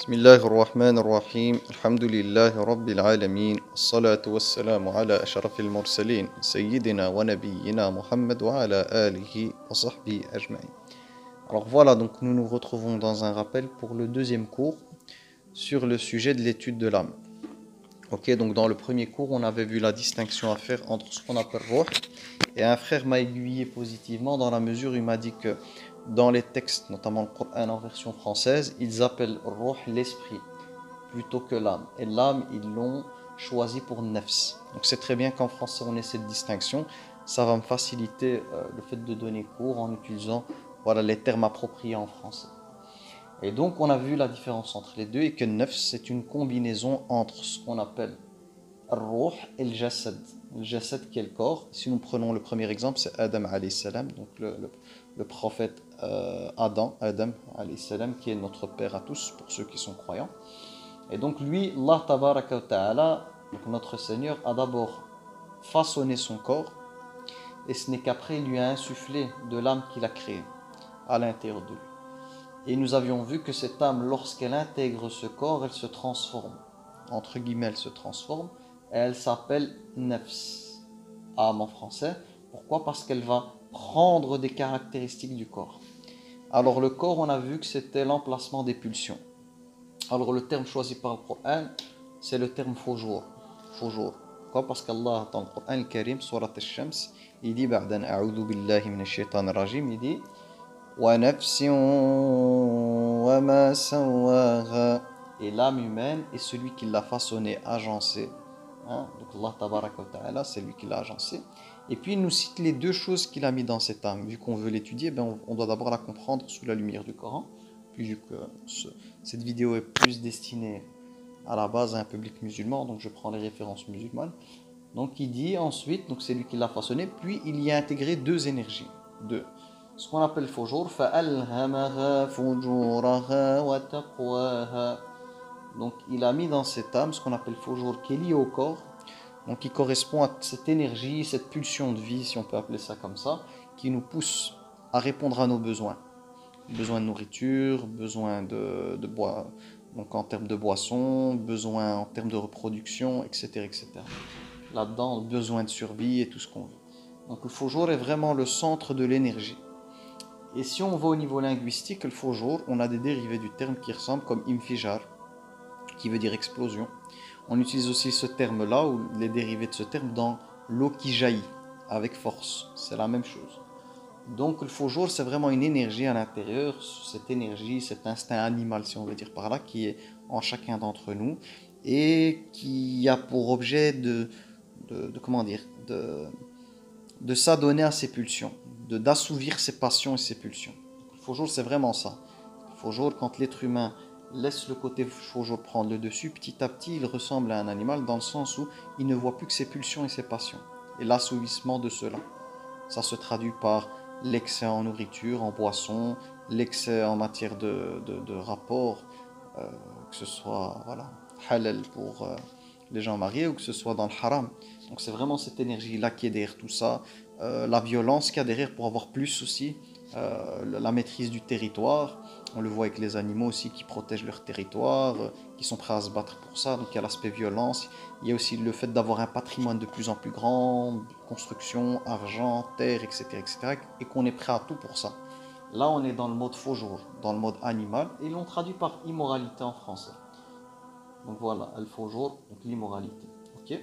بسم الله الرحمن الرحيم الحمد لله رب العالمين الصلاة والسلام على أشرف المرسلين سيدنا ونبينا Muhammad وعلى آله وصحبه أجمعين. Alors voilà, donc nous nous retrouvons dans un rappel pour le deuxième cours sur le sujet de l'étude de l'âme. Ok, donc dans le premier cours, on avait vu la distinction à faire entre ce qu'on appelle ruh, et un frère m'a aiguillé positivement dans la mesure où il m'a dit que dans les textes, notamment le Coran en version française, ils appellent ruh l'esprit plutôt que l'âme. Et l'âme, ils l'ont choisi pour nafs. Donc c'est très bien qu'en français on ait cette distinction. Ça va me faciliter le fait de donner cours en utilisant voilà, les termes appropriés en français. Et donc on a vu la différence entre les deux et que nafs c'est une combinaison entre ce qu'on appelle ruh et le jasad. Le jasad qui est le corps. Si nous prenons le premier exemple, c'est Adam alayhi salam, donc le prophète Adam alayhi salam, qui est notre père à tous pour ceux qui sont croyants. Et donc lui, Allah tabaraka wa ta'ala, donc notre Seigneur, a d'abord façonné son corps et ce n'est qu'après il lui a insufflé de l'âme qu'il a créée à l'intérieur de lui. Et nous avions vu que cette âme, lorsqu'elle intègre ce corps, elle se transforme. Entre guillemets, elle se transforme et elle s'appelle nafs, âme en français. Pourquoi? Parce qu'elle va prendre des caractéristiques du corps. Alors le corps, on a vu que c'était l'emplacement des pulsions. Alors le terme choisi par le Coran, c'est le terme fujur. Fujur. Pourquoi? Parce qu'Allah dans le Coran le Karim, surat al-Shams, il dit ba'dan a'udhu billahi minash shaitan rajim, il dit wa nafsin wa ma sawaha. Et l'âme humaine est celui qui l'a façonné, agencé. Hein? Donc Allah tabaraka wa ta'ala, c'est lui qui l'a agencé. Et puis il nous cite les deux choses qu'il a mis dans cette âme. Vu qu'on veut l'étudier, ben on doit d'abord la comprendre sous la lumière du Coran. Puis vu que cette vidéo est plus destinée à la base à un public musulman, donc je prends les références musulmanes. Donc il dit ensuite, donc c'est lui qui l'a façonné, puis il y a intégré deux énergies, deux. Ce qu'on appelle fujur, fa'alhamaha fujuraha wa taqwaha. Donc il a mis dans cette âme ce qu'on appelle fujur, qui est lié au corps, donc qui correspond à cette énergie, cette pulsion de vie, si on peut appeler ça comme ça, qui nous pousse à répondre à nos besoins. Besoin de nourriture, besoin de bois, donc en termes de boissons, besoin en termes de reproduction, etc., etc. Là-dedans, besoin de survie et tout ce qu'on veut. Donc le fujur est vraiment le centre de l'énergie. Et si on va au niveau linguistique, le fujur, on a des dérivés du terme qui ressemblent comme infijar, qui veut dire explosion. On utilise aussi ce terme-là, ou les dérivés de ce terme, dans l'eau qui jaillit avec force. C'est la même chose. Donc le fujur, c'est vraiment une énergie à l'intérieur, cette énergie, cet instinct animal, si on veut dire par là, qui est en chacun d'entre nous et qui a pour objet comment dire, de s'adonner à ses pulsions, d'assouvir ses passions et ses pulsions. Le fujur, c'est vraiment ça. Le fujur, quand l'être humain laisse le côté fujur prendre le dessus, petit à petit, il ressemble à un animal dans le sens où il ne voit plus que ses pulsions et ses passions et l'assouvissement de cela. Ça se traduit par l'excès en nourriture, en boisson, l'excès en matière de rapport, que ce soit voilà, halal pour les gens mariés ou que ce soit dans le haram. Donc c'est vraiment cette énergie-là qui est derrière tout ça, la violence qu'il y a derrière pour avoir plus aussi, la maîtrise du territoire. On le voit avec les animaux aussi qui protègent leur territoire, qui sont prêts à se battre pour ça. Donc il y a l'aspect violence. Il y a aussi le fait d'avoir un patrimoine de plus en plus grand, construction, argent, terre, etc., etc. Et qu'on est prêt à tout pour ça. Là, on est dans le mode fujur, dans le mode animal. Et l'on traduit par immoralité en français. Donc voilà, al-fujur, donc l'immoralité. Ok.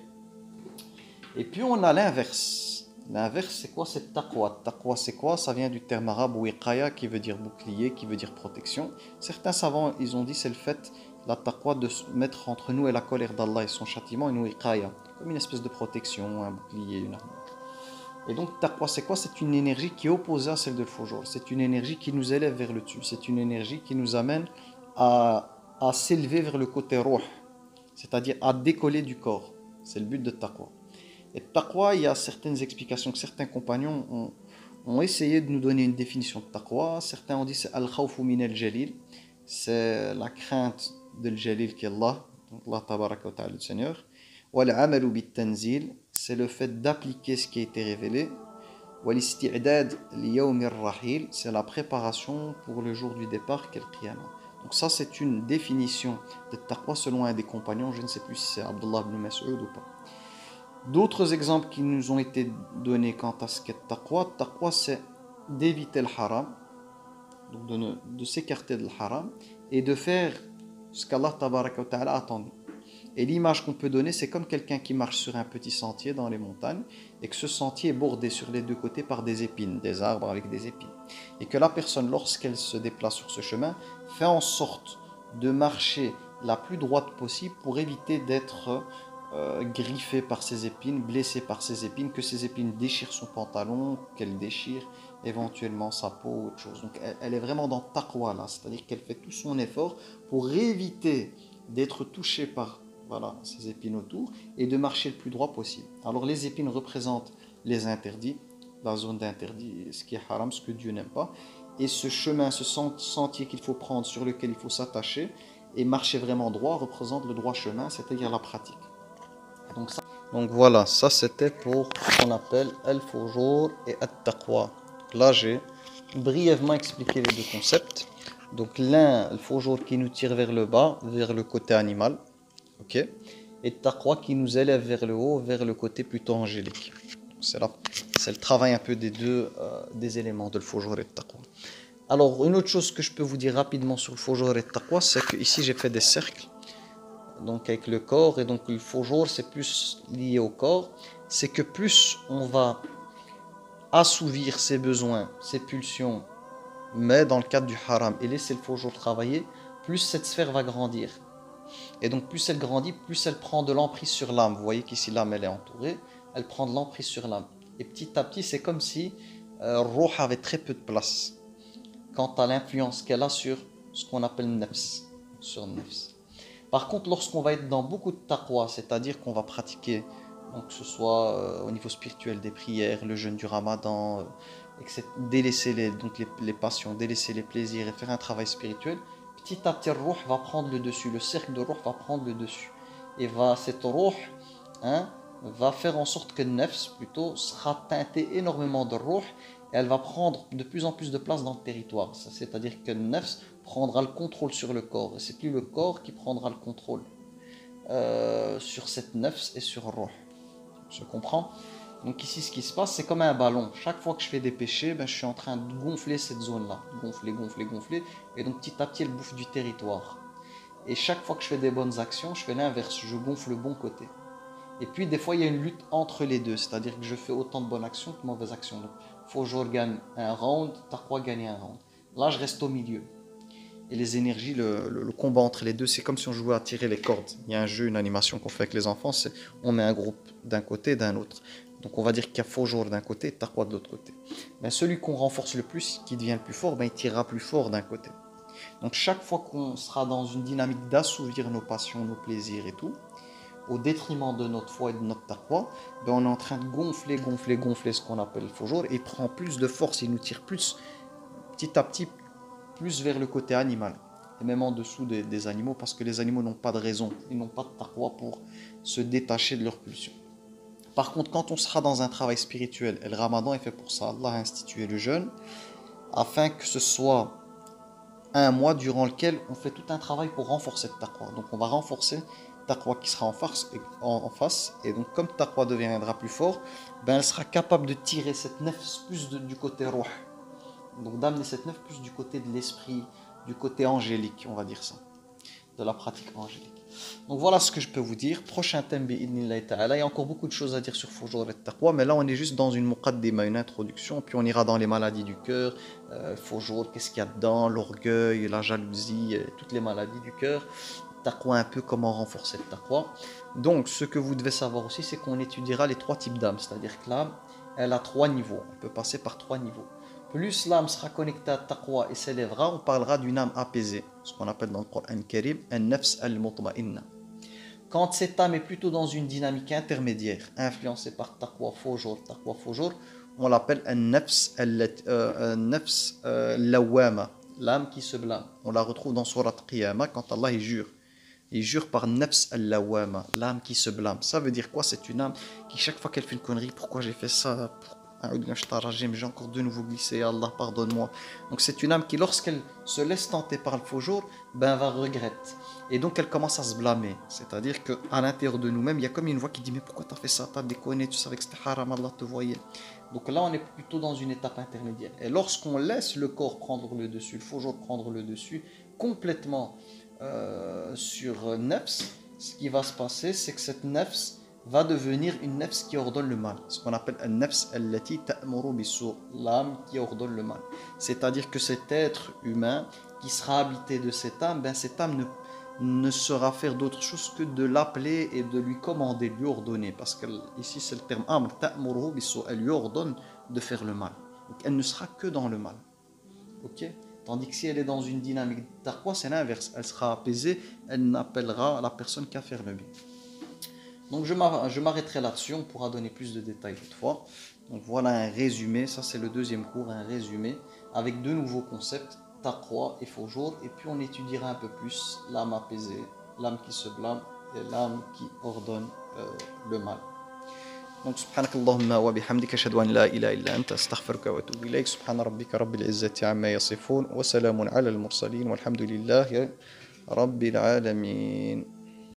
Et puis on a l'inverse. L'inverse, c'est quoi? C'est taqwa. Taqwa, c'est quoi? Ça vient du terme arabe wiqaya, qui veut dire bouclier, qui veut dire protection. Certains savants, ils ont dit, c'est le fait, la taqwa, de se mettre entre nous et la colère d'Allah et son châtiment, une wiqaya, comme une espèce de protection, un bouclier, une arme. Et donc, taqwa, c'est quoi? C'est une énergie qui est opposée à celle de fujur. C'est une énergie qui nous élève vers le dessus. C'est une énergie qui nous amène à s'élever vers le côté ruh, c'est-à-dire à décoller du corps. C'est le but de taqwa. Et taqwa, il y a certaines explications que certains compagnons ont essayé de nous donner une définition de taqwa. Certains ont dit c'est al-khawfu min al-jalil, c'est la crainte de al-jalil qui est Allah, donc Allah tabaraka wa ta'ala le Seigneur. Wal-amalu bit-tanzil, c'est le fait d'appliquer ce qui a été révélé. Wal-isti'dad li-yawm ar-rahil, c'est la préparation pour le jour du départ qu'est le qiyamah. Donc ça, c'est une définition de taqwa selon un des compagnons. Je ne sais plus si c'est Abdullah ibn Mas'ud ou pas. D'autres exemples qui nous ont été donnés quant à ce qu'est taqwa. Taqwa, c'est d'éviter le haram, donc de s'écarter de le haram, et de faire ce qu'Allah tabaraka wa ta'ala a attendu. Et l'image qu'on peut donner, c'est comme quelqu'un qui marche sur un petit sentier dans les montagnes, et que ce sentier est bordé sur les deux côtés par des épines, des arbres avec des épines. Et que la personne, lorsqu'elle se déplace sur ce chemin, fait en sorte de marcher la plus droite possible pour éviter d'être griffée par ces épines, blessée par ces épines, que ces épines déchirent son pantalon, qu'elle déchire éventuellement sa peau ou autre chose. Donc elle est vraiment dans taqwa là, c'est-à-dire qu'elle fait tout son effort pour éviter d'être touchée par ces épines autour et de marcher le plus droit possible. Alors les épines représentent les interdits, la zone d'interdit, ce qui est haram, ce que Dieu n'aime pas. Et ce chemin, ce sentier qu'il faut prendre, sur lequel il faut s'attacher et marcher vraiment droit, représente le droit chemin, c'est-à-dire la pratique. Donc voilà, ça c'était pour ce qu'on appelle al-fujur et at-taqwa. Là j'ai brièvement expliqué les deux concepts. Donc l'un, le fujur qui nous tire vers le bas, vers le côté animal, ok, et taqwa qui nous élève vers le haut, vers le côté plutôt angélique. C'est le travail un peu des deux des éléments de l'fujur et de taqwa. Alors une autre chose que je peux vous dire rapidement sur le fujur et de taqwa, c'est que ici j'ai fait des cercles, donc avec le corps, et donc le fujur c'est plus lié au corps, c'est que plus on va assouvir ses besoins, ses pulsions, mais dans le cadre du haram, et laisser le fujur travailler, plus cette sphère va grandir. Et donc plus elle grandit, plus elle prend de l'emprise sur l'âme. Vous voyez qu'ici l'âme elle est entourée, elle prend de l'emprise sur l'âme. Et petit à petit c'est comme si Ruh avait très peu de place quant à l'influence qu'elle a sur ce qu'on appelle nafs, sur nafs. Par contre lorsqu'on va être dans beaucoup de taqwa, c'est-à-dire qu'on va pratiquer, donc que ce soit au niveau spirituel des prières, le jeûne du ramadan, délaisser les passions, délaisser les plaisirs et faire un travail spirituel, petit à petit, le ruh va prendre le dessus, le cercle de ruh va prendre le dessus. Et cette ruh va faire en sorte que le nafs, plutôt, sera teinté énormément de ruh, et elle va prendre de plus en plus de place dans le territoire. C'est-à-dire que le nafs prendra le contrôle sur le corps, et c'est plus le corps qui prendra le contrôle sur cette nafs et sur ruh. Je comprends? Donc ici, ce qui se passe, c'est comme un ballon. Chaque fois que je fais des péchés, je suis en train de gonfler cette zone-là. Gonfler, gonfler, gonfler. Et donc petit à petit, elle bouffe du territoire. Et chaque fois que je fais des bonnes actions, je fais l'inverse. Je gonfle le bon côté. Et puis des fois, il y a une lutte entre les deux. C'est-à-dire que je fais autant de bonnes actions que de mauvaises actions. Donc il faut que je gagne un round, taqwa gagner un round. Là, je reste au milieu. Et les énergies, le combat entre les deux, c'est comme si on jouait à tirer les cordes. Il y a un jeu, une animation qu'on fait avec les enfants, c'est on met un groupe d'un côté, d'un autre. Donc on va dire qu'il y a fujur d'un côté et taqwa de l'autre côté. Celui qu'on renforce le plus, qui devient le plus fort, il tirera plus fort d'un côté. Donc chaque fois qu'on sera dans une dynamique d'assouvir nos passions, nos plaisirs et tout, au détriment de notre foi et de notre taqwa, on est en train de gonfler ce qu'on appelle le fujur, et il prend plus de force, il nous tire plus, petit à petit, plus vers le côté animal, et même en dessous des animaux, parce que les animaux n'ont pas de raison, ils n'ont pas de taqwa pour se détacher de leurs pulsions. Par contre, quand on sera dans un travail spirituel, et le ramadan est fait pour ça, Allah a institué le jeûne, afin que ce soit un mois durant lequel on fait tout un travail pour renforcer le taqwa. Donc on va renforcer taqwa qui sera en face, et donc comme taqwa deviendra plus fort, elle sera capable de tirer cette nefs plus du côté ruh. Donc d'amener cette nefs plus du côté de l'esprit, du côté angélique, on va dire ça, de la pratique angélique. Donc voilà ce que je peux vous dire. Prochain thème, bi'idnillahi ta'ala. Il y a encore beaucoup de choses à dire sur fujur et taqwa, mais là on est juste dans une muqaddima, une introduction, puis on ira dans les maladies du cœur, fujur, qu'est-ce qu'il y a dedans, l'orgueil, la jalousie, toutes les maladies du cœur, taqwa, un peu comment renforcer le taqwa. Donc ce que vous devez savoir aussi, c'est qu'on étudiera les trois types d'âmes, c'est-à-dire que l'âme, elle a trois niveaux, on peut passer par trois niveaux. Plus l'âme sera connectée à taqwa et s'élèvera, on parlera d'une âme apaisée, ce qu'on appelle dans le Coran Karim an-nafs al-mutma'inna. Quand cette âme est plutôt dans une dynamique intermédiaire, influencée par taqwa fujur, on l'appelle an-nafs lawwama, l'âme qui se blâme. On la retrouve dans Surat Qiyamah quand Allah il jure par nafs al-lawwama, l'âme qui se blâme. Ça veut dire quoi? C'est une âme qui chaque fois qu'elle fait une connerie, pourquoi j'ai fait ça? j'ai encore de nouveau glissé, Allah pardonne-moi. Donc c'est une âme qui, lorsqu'elle se laisse tenter par le fujur, ben va regretter. Et donc elle commence à se blâmer. C'est-à-dire qu'à l'intérieur de nous-mêmes, il y a comme une voix qui dit mais pourquoi t'as fait ça, t'as déconné, tu savais que c'était haram, Allah te voyait. Donc là on est plutôt dans une étape intermédiaire. Et lorsqu'on laisse le corps prendre le dessus, le fujur prendre le dessus, complètement sur nafs, ce qui va se passer, c'est que cette nafs va devenir une nafs qui ordonne le mal. Ce qu'on appelle un nafs allati ta'muru bis-su', l'âme qui ordonne le mal. C'est-à-dire que cet être humain qui sera habité de cette âme, ben cette âme ne saura faire d'autre chose que de l'appeler et de lui commander, de lui ordonner. Parce que ici c'est le terme amr, ta'muru bis-su', elle lui ordonne de faire le mal. Donc elle ne sera que dans le mal. Ok? Tandis que si elle est dans une dynamique de taqwa, c'est l'inverse. Elle sera apaisée, elle n'appellera la personne qu'à faire le bien. Donc je m'arrêterai là-dessus, on pourra donner plus de détails toutefois. Donc voilà un résumé, ça c'est le deuxième cours, un résumé avec deux nouveaux concepts, taqwa et fujur, et puis on étudiera un peu plus l'âme apaisée, l'âme qui se blâme et l'âme qui ordonne le mal. Donc subhanak Allahumma wa bihamdika ashhadu an la ilaha illa anta astaghfiruka wa atubu ilayk. Subhana rabbika rabbil izzati amma yasifun wa salamun ala al mursalin walhamdulillahi rabbil alamin.